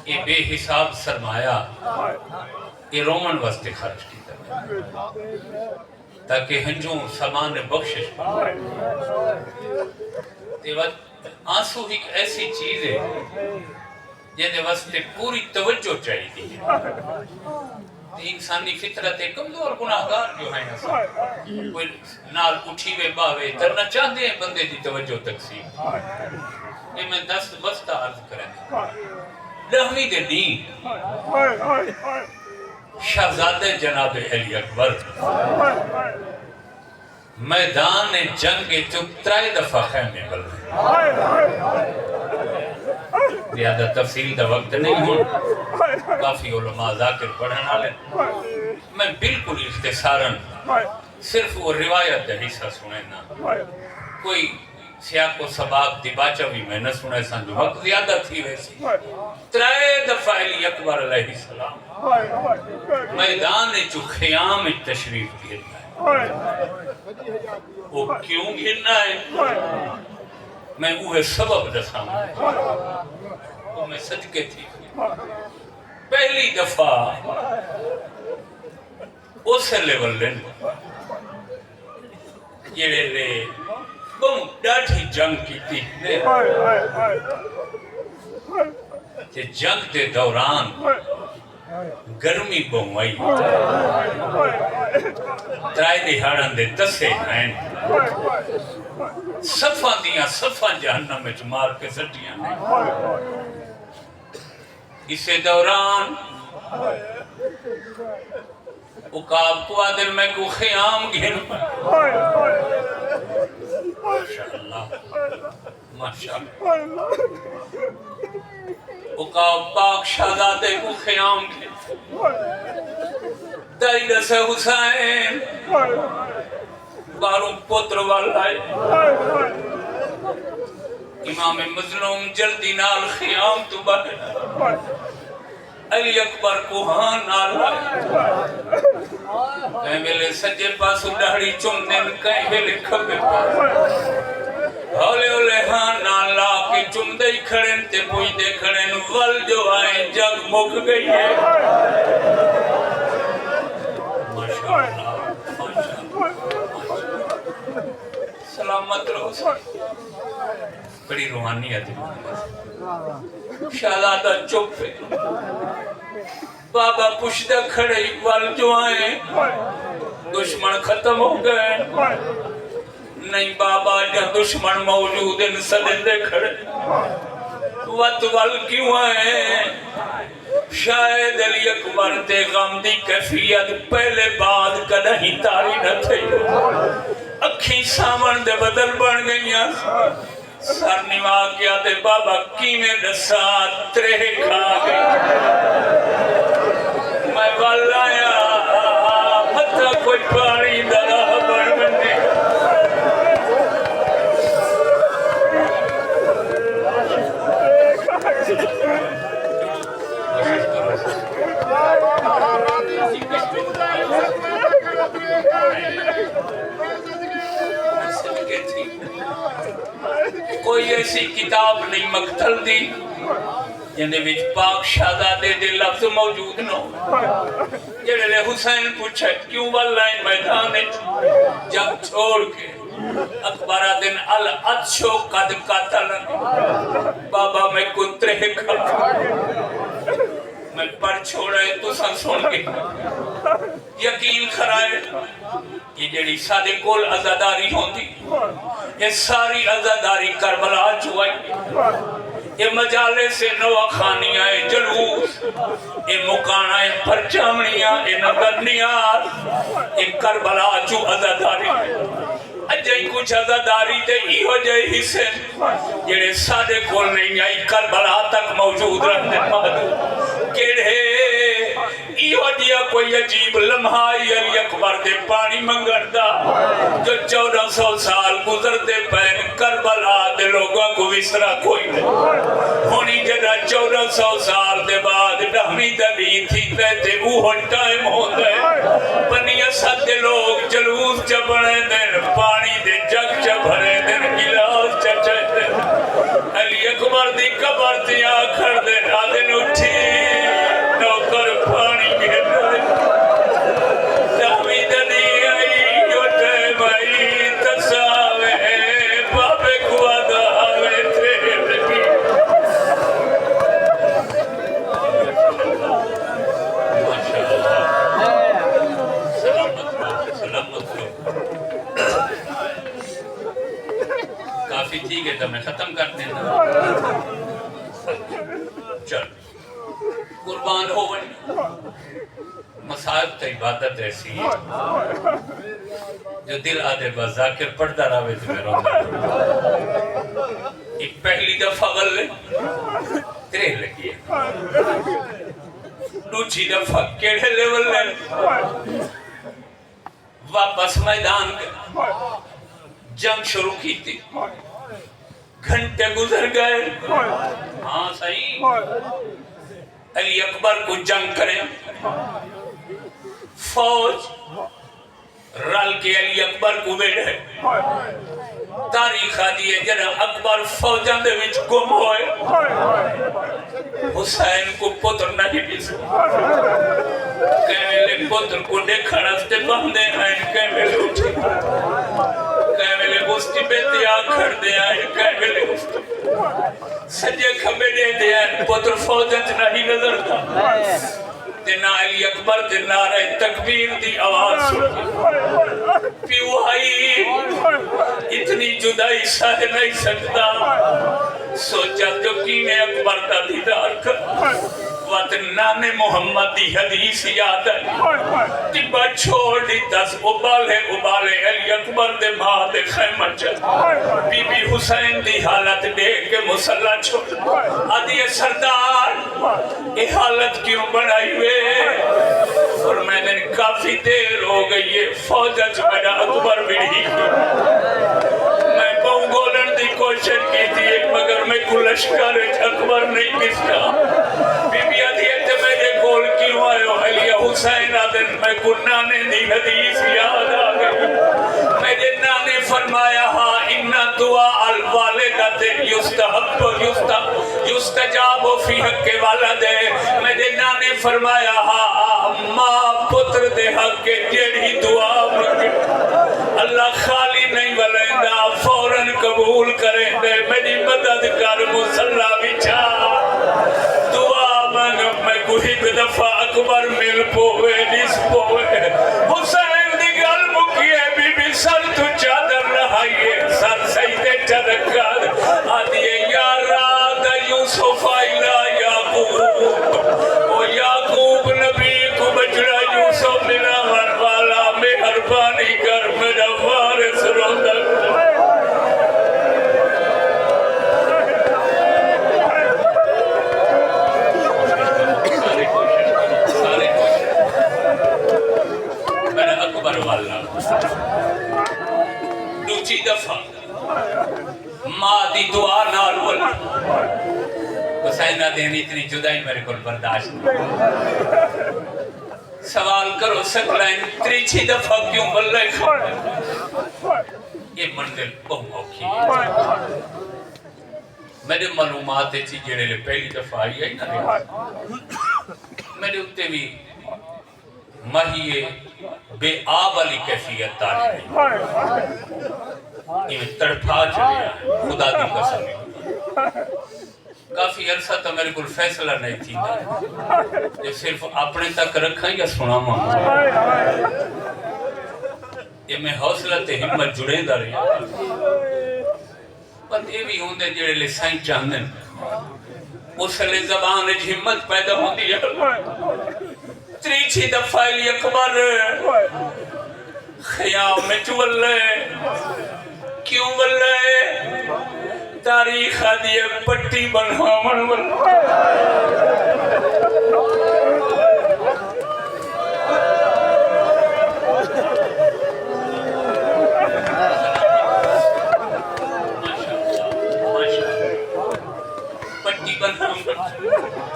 یہ بے حساب سرمایہ یہ رومن واسطے خرچ کیتا ہے تاکہ ہنجوں سامان بخشش آنسو ایک ایسی چیز ہے جنہیں واسطے پوری توجہ چاہیے دی انسانی فطرت کمزور گناہگار جو ہیں کوئی نال اٹھی وے باوے ترنا چاہتے ہیں بندے دی توجہ تقسیم یہ میں دست بستہ عرض کریں لہوی دے دین شہزادے جناب علی اکبر میدان جنگ ترائے دفعہ خیمے بلنے زیادہ تفصیل دا وقت نہیں ہوں کافی علماء ذاکر پڑھنا لیں میں بالکل اختصاراً صرف وہ روایت دا حصہ سنینا کوئی سیا کو سباق دیباچہ بھی میں نہ سنے سن جو وقت زیادہ تھی ویسی 3 دفعہ علی اکبر علیہ السلام میدان جو خیام تشریف گھرنا ہے وہ کیوں گھرنا ہے میں وہ سبب دساں وہ میں صدقے تھی پہلی دفعہ اسے لیول لین جڑے لے بہوں ڈاٹھی جنگ کی تھی کہ جنگ دے دوران گرمی بہوں آئی ترائی دہاڑن دے تسے ہیں صفحہ دیاں صفحہ جہنم میں مار کے سٹیاں نے اسے دوران اقاب کو آدر میں کو خیام گھر ماشاءاللہ ماشاءاللہ اقاب پاک شہزادے کو خیام گھر دائرہ سے حسین باروں پتر والائے امام مظلوم جلدی نال خیام تو بہن علی اکبر کو ہاں نال لائے کہیں ملے سجے پاسو ڈاڑی چم دن کہیں ملے کھبے ہولے ہولے ہاں نال لا کے چم دے کھڑن تے پوئی دے کھڑن ول جو آئیں جگ مک گئی ہے ماشاءاللہ سلامت رہو بڑی روحانیت شہزادہ چپ ہے بابا پشدہ کھڑے وال جو آئیں دشمن ختم ہو گئے نہیں بابا جہاں دشمن موجود ان صدندے کھڑے وقت وال کیوں آئیں شاید علی اکبر تے غم دی کیفیت پہلے بعد کدہ ہی تاری نہ تھے اکھی سامن دے بدل بن گئیاں سر نوا کیا دے بابا کی میں دسا ترے کھا گئی میں والایا مطا کوئی پانی دلا بڑھ بندے کوئی ایسی کتاب نہیں مقتل دی جنہیں وچ پاک شہزادے دے لفظ موجود نہ جڑے لے حسین پوچھے کیوں واللہ میدان جب چھوڑ کے اکبرہ دن الاتشو قد قتلن بابا میں کترے کھا میں پر چھوڑے تو سن کے یقین خرائے یہ جڑی سادے کول عزاداری ہوندی یہ ساری عزاداری کربلا چوائی یہ مجالے سے نواخانیاں جلوس یہ مکانہ پرچامنیاں یہ نگرنیاں یہ کربلا چو عزاداری اجائی کچھ عزاداری تے ای ہو جائے حصے جڑے سادے کول نہیں آئی کربلا تک موجود رہنے مہدو کیڑے ای ہو جیا کوئی عجیب لمحہ علی اکبر دے پانی منگردہ جو 1400 سال گزرتے پہن کربلا دے لوگوں کو وسرا کوئی نہیں ہونی جدہ 1400 سال دے بعد ڈہمی دلی تھی کہتے اوہ ٹائم ہو گئے بنی اسد دے لوگ جلوس چبڑے دن پانی دے جگ چبھرے دن گلاس چچے دن علی اکبر دی قبر دیا کھڑ دن آدن اٹھی نوکر پانی گھر دن ڈہمی دلی آئی جو ٹائم آئی تساوے بابے کو آدھاوے تھے لگی کافی ٹھیک ہے تو میں ختم کر دینا چل قربان ہو بنی مسائب تا عبادت ایسی ہے جو دل آدھے بس ذاکر پڑھتا راوے تو میں روندہ ایک پہلی دفعہ غلے ترے لگی ہے دوچھی دفعہ کیڑے لیول لے واپس میدان کے جنگ شروع کی تھی گھنٹے گزر گئے. ہاں صحیح. علی اکبر کو جنگ کریں. فوج رل کے علی اکبر کو بیٹھے. تاریخ آدھی ہے جنہ اکبر فوجاں دے وچ گم ہوئے. حسین کو پتر نہیں بھی سکتا. کہنے پتر کو دیکھنا ستے بندے ہیں. کہنے اٹھے کہنے گستی بیتے آکھڑ دے آئے. کہنے گستی سجے کھبے دے دے آئے. پتر فوجت نہیں نظر تھا. دینا علی اکبر دے نعرہ تکبیر دی آواز سنی. پیو آئی اتنی جدائی سہ نہیں سکتا. سوچا جو کینے اکبر کا دیدار کر. وقت نانے محمد دی حدیث یاد ہے. تبا چھوڑ دی دس ابالے ابالے علی اکبر دے ماں دے خیمہ چل. بی بی حسین دی حالت دیکھ کے مسلح چھوڑ. آدھی سردار یہ حالت کیوں بنائی ہوئے؟ اور میں نے کافی دیر ہو گئی ہے فوجت میرا اکبر بھی نہیں کی. میں بہو گولن دی کوشش کی تھی مگر میں کو لشکر اکبر نہیں کستا. بی بی آدھی ہے میرے گول کیوں آئے ہو؟ علی حسین آدھن میں کو نانے دی حدیث یاد آ گئی. میرے نانے فرمایا ہاں انہا دعا الوالدت یستحب یستجاب فی حق والدے. میرے نانے فرمایا ہاں ماں پتر دے حق کے جیڑی دعا مانگے اللہ خالی نہیں بلائندہ فوراً قبول کریں دے. میری مدد کر مسلح بچھا دعا مانگ. میں کوئی دفعہ اکبر مل پوے نس پوے. حسین دی گل مکیے بی بی سر تو چادر رہائیے سر سیدے چرکار. آدھیے یا راد یوسف آئلہ یعقوب او یعقوب نبی کو بچڑا یوسف ملا من والا مہربانی کر میرا وارث روندہ. دوچی دفعہ ماں دی دعا نال ول حسین دین اتنی جدائی میرے کو برداشت نہیں. سوال کرو سکلائن تریچی دفعہ کیوں بلے یہ منزل بہت اوکھی ہے. میرے معلومات تھی جڑے لے پہلی دفعہ آئی ہے نا میرے اتے بھی مہیے بے آب علی کیفیت تاریخ یہ تڑپا چلیا خدا دی قسم. کافی عرصہ تو میرے کو فیصلہ نہیں تھی یہ صرف اپنے تک رکھا یا سنا ماں. یہ میں حوصلہ تے ہمت جڑے دا رہی پر یہ بھی ہوندے جڑے لے سائن چاندن اس لئے زبان ہمت پیدا ہوندی ہے. تریچی دفعہ علی اکبر خیام میں چولے کیوں بلے تاریخ آدھی پٹی بنامن بلے. پٹی بنامن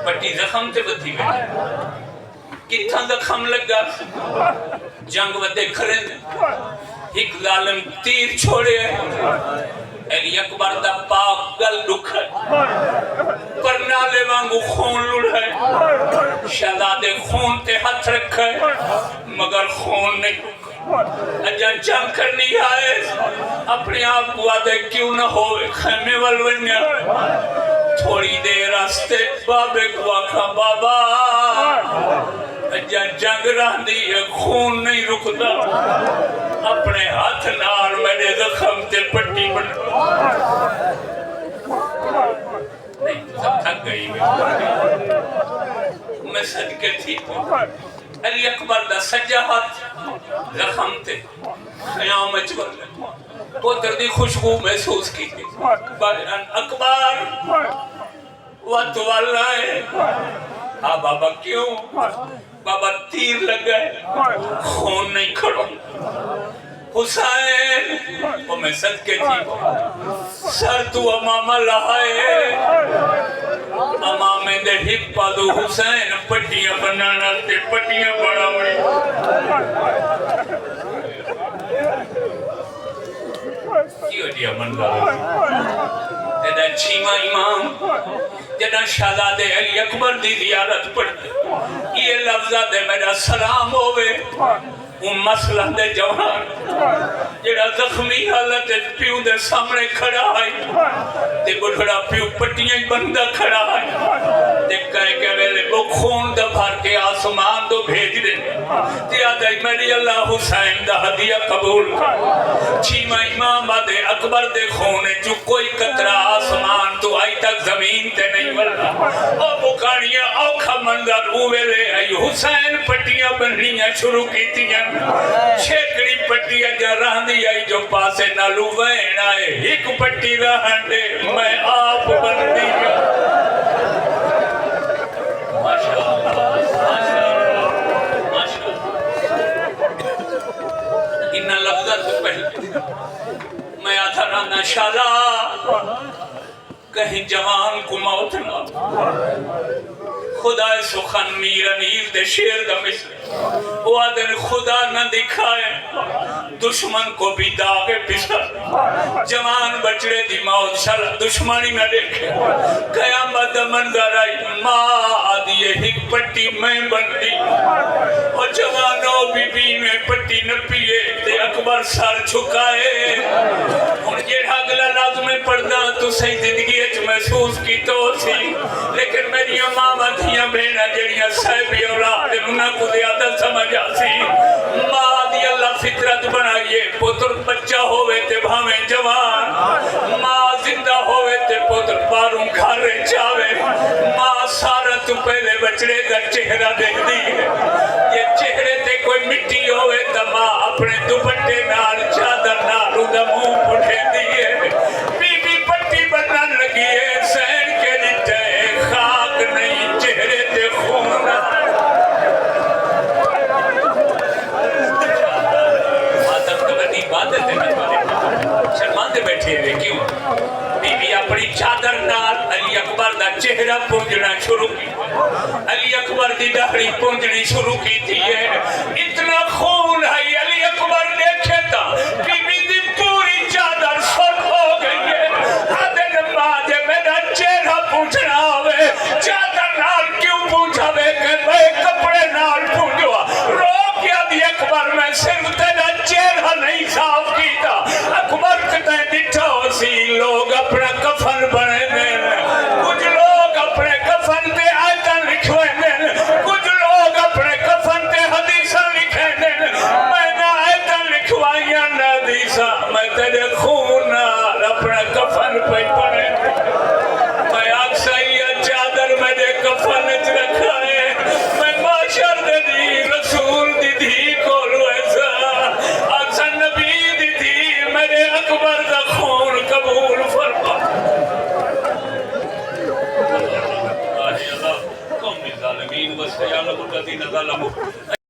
پٹی زخم سے بدھی گئی. کتھاں زخم لگا جنگ ودے کھڑے ایک ظالم تیر چھوڑے علی اکبر دا پاک گل دکھے پر نالے وانگو خون لڑھے. شہزادے خون تے ہاتھ رکھے مگر خون نہیں رکھے. اجا جنگ کرنی آئے اپنے آپ کو آدھے کیوں نہ ہوئے خیمے والونیا. تھوڑی دیر راستے بابے کو آکھا بابا اجا جنگ رہن دی خون نہیں رکھتا. اپنے ہاتھ نال میرے زخم تے پٹی بنا نہیں تو سب تھک گئی میں صدقے تھی. علی اکبر دا سجا ہاتھ زخم تے خیام اچھول پتر دی خوشبو محسوس کی تھی. بہران اکبر وقت والا ہے. ہاں بابا کیوں؟ بابا تیر لگ گئے خون نہیں کھڑو. حسین وہ میں صدقے تھی سر تو امامہ لہائے امامے دے ہک پادو حسین پٹیاں بنانا تے پٹیاں بڑا بڑی کیوں دیا منظر جدہ چھیمہ امام جدہ شہزادے علی اکبر دی زیارت پڑھتے یہ لفظہ دے میرا سلام ہوئے مسئلہ دے جوان جڑا زخمی حالت پیو دے سامنے کھڑا ہے تے بڑھڑا پیو پٹیاں بندہ کھڑا ہے تے کہے کہ ویلے وہ خون دا بھر کے آسمان دو بھیج دے تے آدھائی میری اللہ حسین دا ہدیہ قبول چھیمہ امام آدھے اکبر دے خونے جو کوئی قطرہ آسمان تو آئی تک زمین تے نہیں ورنہ او بکانیاں اوکھا منظر اویلے آئی حسین پٹیاں بننیاں شروع کی تیاں چھیکڑی پٹیاں جا رہن دی آئی جو پاسے نالو وین آئے ایک پٹی رہن دے میں آپ بن دیا ماشاءاللہ انہا لفظہ تو پہلے میں آتھا رانا شالا کہیں جوان کو موت نہ خدا سخن میر انیل دے شیر دا مثل وہ آدھر خدا نہ دکھائے دشمن کو بھی داغے پسر جوان بچڑے دی موت شر دشمنی نہ دیکھے قیامت منظر آئی ماں آدھیے ہک پٹی میں بندی اور جوانوں بی بی میں پٹی نہ پیے تے اکبر سر چھکائے اور یہ اگلا لازم پڑھنا تو صحیح زندگی اچ محسوس کی تو سی لیکن میری ماں دھیاں بہنہ جڑیاں صاحبی اولاد انہاں کو زیادہ سمجھ آسی ماں دی اللہ فطرت بنائیے پتر بچہ ہوئے تے بھامیں جوان ماں زندہ ہوئے تے پتر پاروں گھر چاوے ماں سارا تو پہلے بچڑے کا چہرہ دیکھ دی یہ چہرے تے کوئی مٹی ہوئے تا ماں اپنے دوپٹے نال چادر نال دا منہ پٹھے دیئے بی بی پٹی بنن لگی ہے سین کے لٹے خاک نہیں چہرے تے خون شرماندے بیٹھے ہوئے کیوں بی بی اپنی چادر نال علی اکبر دا چہرہ پونجنا شروع کی علی اکبر دی داڑھی پونجنی شروع کی تھی اتنا خون ہے علی اکبر دیکھے تا بی بی دی پوری چادر سرخ ہو گئی ہے آدھن ماں میرا چہرہ پونجنا ہوئے چادر نال کیوں پونجا ہوئے کہ میں کپڑے نال پونجوا رو کیا دی اکبر میں صرف تیرا چہرہ نہیں صاف کیتا اکبر کتے دٹھا سی لوگ اپنا کفن بنے دیں کچھ لوگ اپنے کفن تے آیتاں لکھویں دیں کچھ لوگ اپنے کفن تے حدیثاں لکھیں دیں میں نہ آیتاں لکھوائیاں نہ حدیثاں میں تیرے خون نال اپنا کفن پہ پڑے میں آکسائیہ چادر میرے کفن اچ رکھا ہے میں معاشر دے دی رسول دی دھی کولو ایسا آکسا نبی دی دھی میرے اکبر دا خون قبول فرما اللہ قوم الظالمین وسیالہ الذین ظلموا